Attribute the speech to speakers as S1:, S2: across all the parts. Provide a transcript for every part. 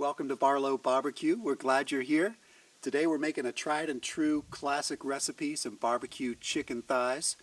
S1: welcome to Barlow BBQ. We're glad you're here. Today we're making a tried and true classic recipe, some barbecue chicken thighs.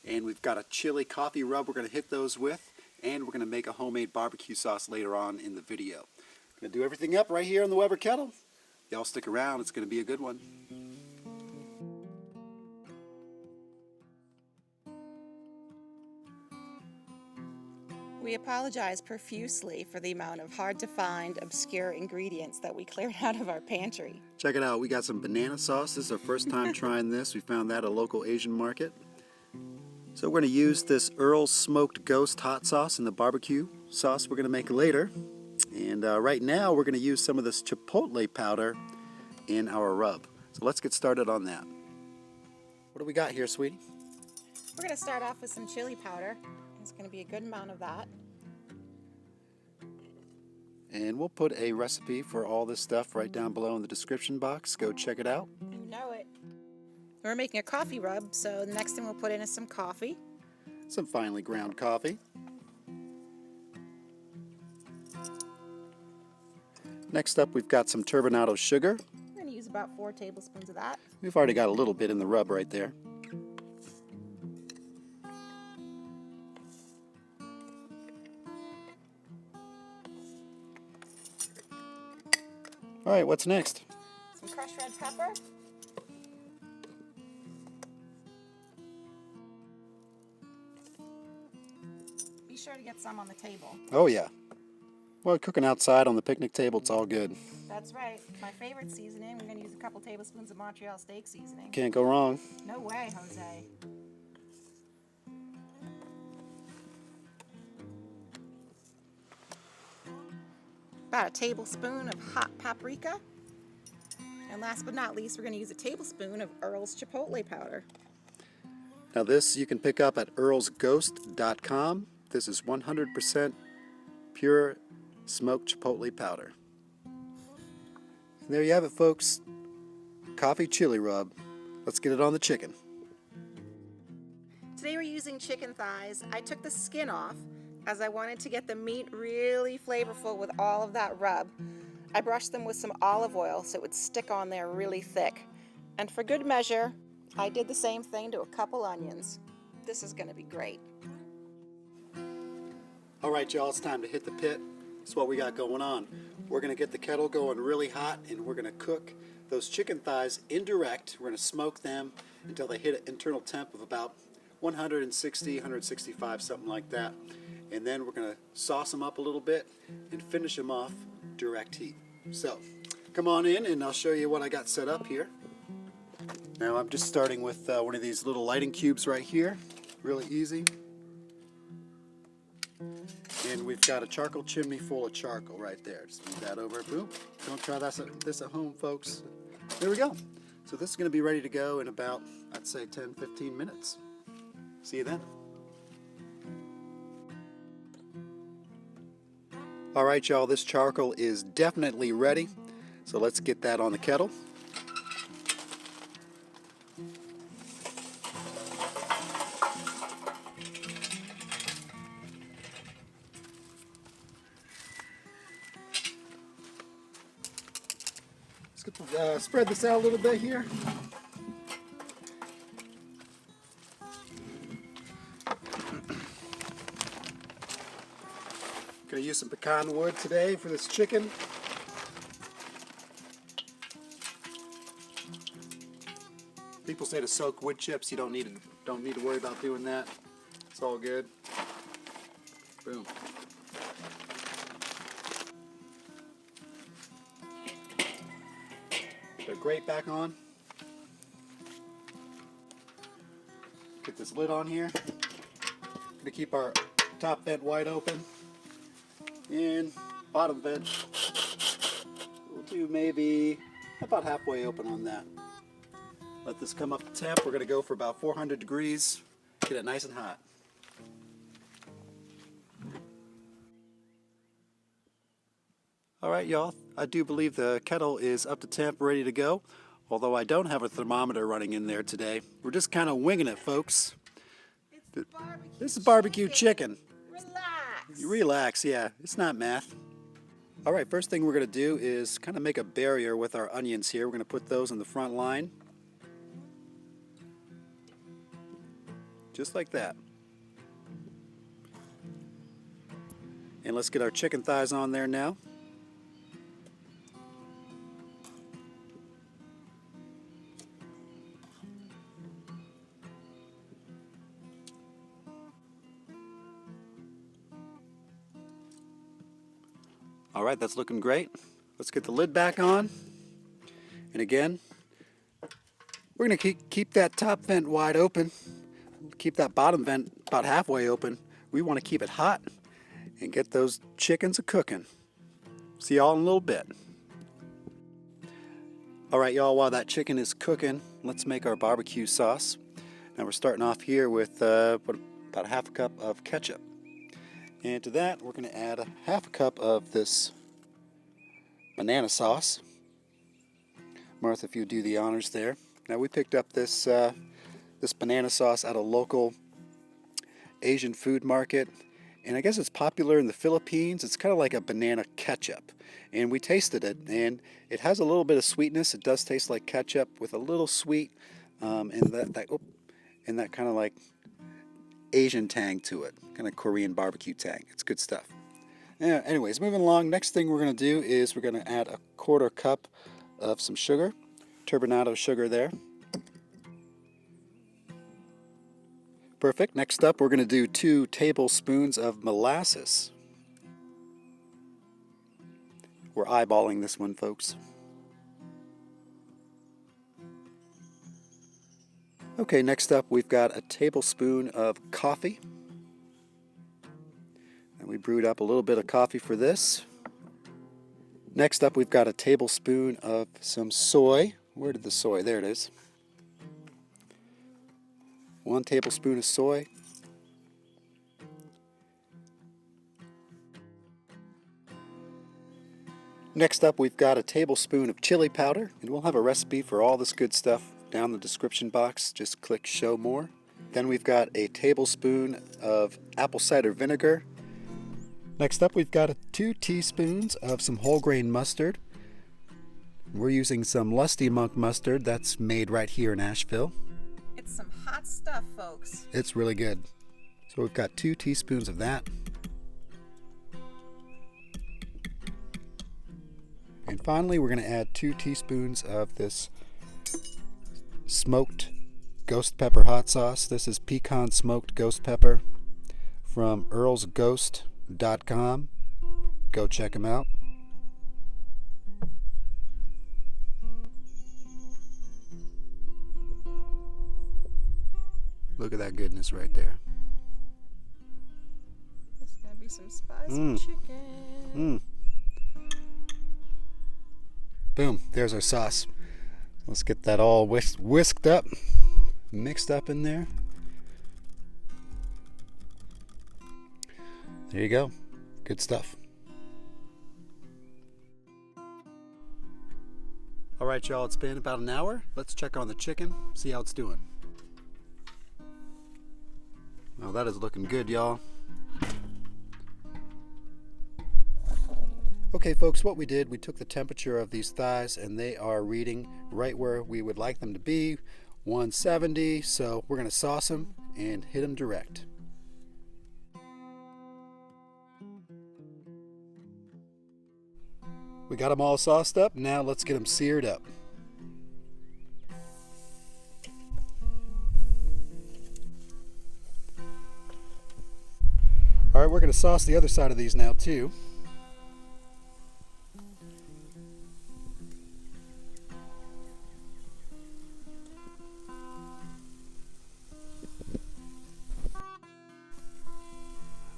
S1: And we've got a chili coffee rub we're going to hit those with, and we're going to make a homemade barbecue sauce later on in the video. Going to do everything up right here on the Weber Kettle. Y'all stick around, it's going to be a good one.
S2: We apologize profusely for the amount of hard-to-find, obscure ingredients that we cleared out of our pantry.
S1: Check it out, we got some banana sauce. This is our first time trying this. We found that at a local Asian market. So we're going to use this Earl smoked ghost hot sauce and the barbecue sauce we're going to make later. And right now we're going to use some of this Chipotle powder in our rub. So let's get started on that. What do we got here, sweetie?
S2: We're going to start off with some chili powder. It's going to be a good amount of that.
S1: And we'll put a recipe for all this stuff right down below in the description box. Go check it out.
S2: You know it. We're making a coffee rub, so the next thing we'll put in is some coffee.
S1: Some finely ground coffee. Next up, we've got some turbinado sugar.
S2: We're going to use about 4 tablespoons of that.
S1: We've already got a little bit in the rub right there. All right, what's next?
S2: Some crushed red pepper. Be sure to get some on the table.
S1: Oh yeah. Well, cooking outside on the picnic table, it's all good.
S2: That's right. My favorite seasoning, we're going to use a couple tablespoons of Montreal steak seasoning.
S1: Can't go wrong.
S2: No way, Jose. About a tablespoon of hot paprika. And last but not least, we're going to use a tablespoon of Earl's Chipotle powder.
S1: Now this you can pick up at earlsghost.com. This is 100% pure smoked chipotle powder. And there you have it, folks. Coffee chili rub. Let's get it on the chicken.
S2: Today we're using chicken thighs. I took the skin off as I wanted to get the meat really flavorful with all of that rub. I brushed them with some olive oil so it would stick on there really thick. And for good measure, I did the same thing to a couple onions. This is going to be great.
S1: All right, y'all, it's time to hit the pit. That's what we got going on. We're going to get the kettle going really hot, and we're going to cook those chicken thighs indirect. We're going to smoke them until they hit an internal temp of about 160, 165, something like that. And then we're going to sauce them up a little bit and finish them off direct heat. So come on in and I'll show you what I got set up here. Now I'm just starting with one of these little lighting cubes right here. Really easy. And we've got a charcoal chimney full of charcoal right there. Just move that over. Boom. Don't try this at home, folks. There we go. So this is going to be ready to go in about, I'd say, 10-15 minutes. See you then. All right, y'all, this charcoal is definitely ready. So let's get that on the kettle. Let's spread this out a little bit here. Gonna use some pecan wood today for this chicken. People say to soak wood chips. You don't need to worry about doing that. It's all good. Boom. Put a grate back on. Get this lid on here. Gonna keep our top vent wide open. And bottom vent, we'll do maybe about halfway open on that. Let this come up to temp. We're going to go for about 400 degrees. Get it nice and hot. All right, y'all. I do believe the kettle is up to temp, ready to go. Although I don't have a thermometer running in there today. We're just kind of winging it, folks. This is barbecue chicken.
S2: Relax.
S1: You relax, yeah. It's not math. All right, first thing we're going to do is kind of make a barrier with our onions here. We're going to put those in the front line. Just like that. And let's get our chicken thighs on there now. All right, that's looking great. Let's get the lid back on. And again, we're going to keep that top vent wide open. Keep that bottom vent about halfway open. We want to keep it hot and get those chickens a-cooking. See y'all in a little bit. All right, y'all, while that chicken is cooking, let's make our barbecue sauce. Now we're starting off here with about a half a cup of ketchup. And to that, we're going to add a half a cup of this banana sauce. Martha, if you do the honors there. Now we picked up this this banana sauce at a local Asian food market, and I guess it's popular in the Philippines. It's kind of like a banana ketchup, and we tasted it, and it has a little bit of sweetness. It does taste like ketchup with a little sweet, and that kind of like Asian tang to it, kind of Korean barbecue tang. It's good stuff. Yeah, anyways, moving along. Next thing we're going to do is we're going to add a 1/4 cup of some sugar, turbinado sugar there. Perfect. Next up, we're going to do 2 tablespoons of molasses. We're eyeballing this one, folks. Okay, next up, we've got a tablespoon of coffee. And we brewed up a little bit of coffee for this. Next up, we've got a tablespoon of some soy. Where did the soy? There it is. 1 tablespoon of soy. Next up, we've got a tablespoon of chili powder, and we'll have a recipe for all this good stuff down in the description box. Just click show more. Then we've got a tablespoon of apple cider vinegar. Next up, we've got 2 teaspoons of some whole grain mustard. We're using some Lusty Monk mustard that's made right here in Asheville.
S2: It's some hot stuff, folks.
S1: It's really good. So we've got 2 teaspoons of that. And finally, we're going to add 2 teaspoons of this smoked ghost pepper hot sauce. This is pecan smoked ghost pepper from earlsghost.com. Go check them out. Look at that goodness right there.
S2: There's gonna be some spicy chicken.
S1: Boom, there's our sauce. Let's get that all whisked up, mixed up in there. There you go. Good stuff. All right, y'all, it's been about an hour. Let's check on the chicken, see how it's doing. Well, that is looking good, y'all. Okay, folks, what we did, we took the temperature of these thighs, and they are reading right where we would like them to be, 170. So we're going to sauce them and hit them direct. We got them all sauced up. Now let's get them seared up. All right, we're going to sauce the other side of these now too.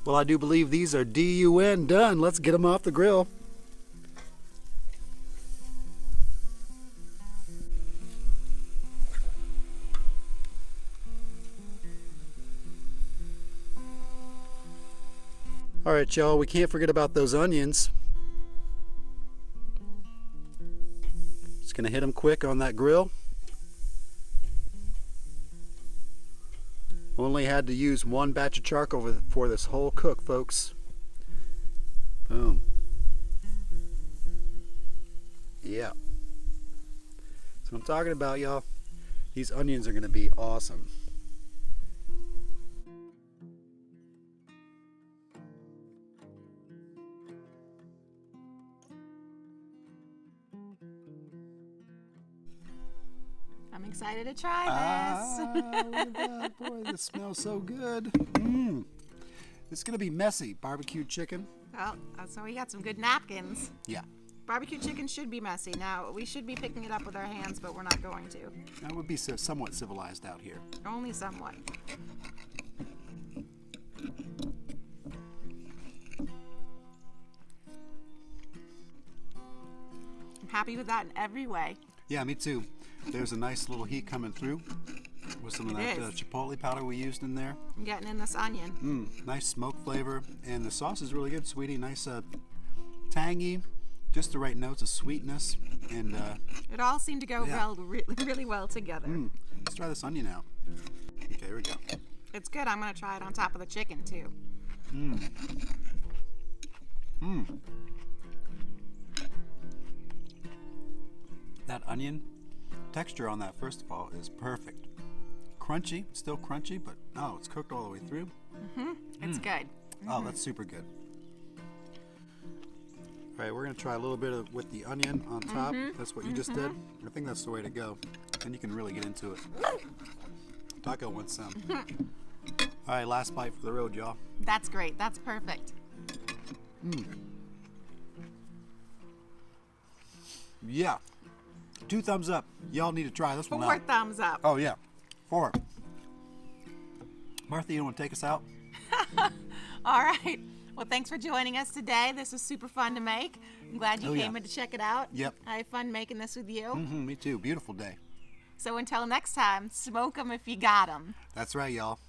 S1: Well, I do believe these are done. Done. Let's get them off the grill. All right, y'all, we can't forget about those onions. Just gonna hit them quick on that grill. Only had to use 1 batch of charcoal for this whole cook, folks. Boom. Yeah. That's what I'm talking about, y'all. These onions are going to be awesome.
S2: I'm excited to try this.
S1: Look at that. Boy, this smells so good. It's going to be messy. Barbecued chicken.
S2: Well, so we got some good napkins.
S1: Yeah.
S2: Barbecue chicken should be messy. Now, we should be picking it up with our hands, but we're not going to.
S1: That would be somewhat civilized out here.
S2: Only somewhat. I'm happy with that in every way.
S1: Yeah, me too. There's a nice little heat coming through with some of that chipotle powder we used in there.
S2: I'm getting in this onion.
S1: Nice smoke flavor, and the sauce is really good, sweetie. Nice tangy, just the right notes of sweetness, and
S2: it all seemed to go really well together.
S1: Let's try this onion out. Okay, here we go.
S2: It's good. I'm going to try it on top of the chicken too.
S1: That onion texture on that, first of all, is perfect. Crunchy, still crunchy, but no, it's cooked all the way through.
S2: It's good.
S1: Oh, that's super good. All right, we're gonna try a little bit with the onion on top. That's what you just did. I think that's the way to go. Then you can really get into it. Taco wants some. All right, last bite for the road, y'all.
S2: That's great. That's perfect.
S1: Yeah. 2 thumbs up. Y'all need to try this one out.
S2: 4 thumbs up.
S1: Oh, yeah. 4. Martha, you want to take us out?
S2: All right. Well, thanks for joining us today. This was super fun to make. I'm glad you came in to check it out.
S1: Yep.
S2: I had fun making this with you.
S1: Me too. Beautiful day.
S2: So until next time, smoke 'em if you got 'em.
S1: That's right, y'all.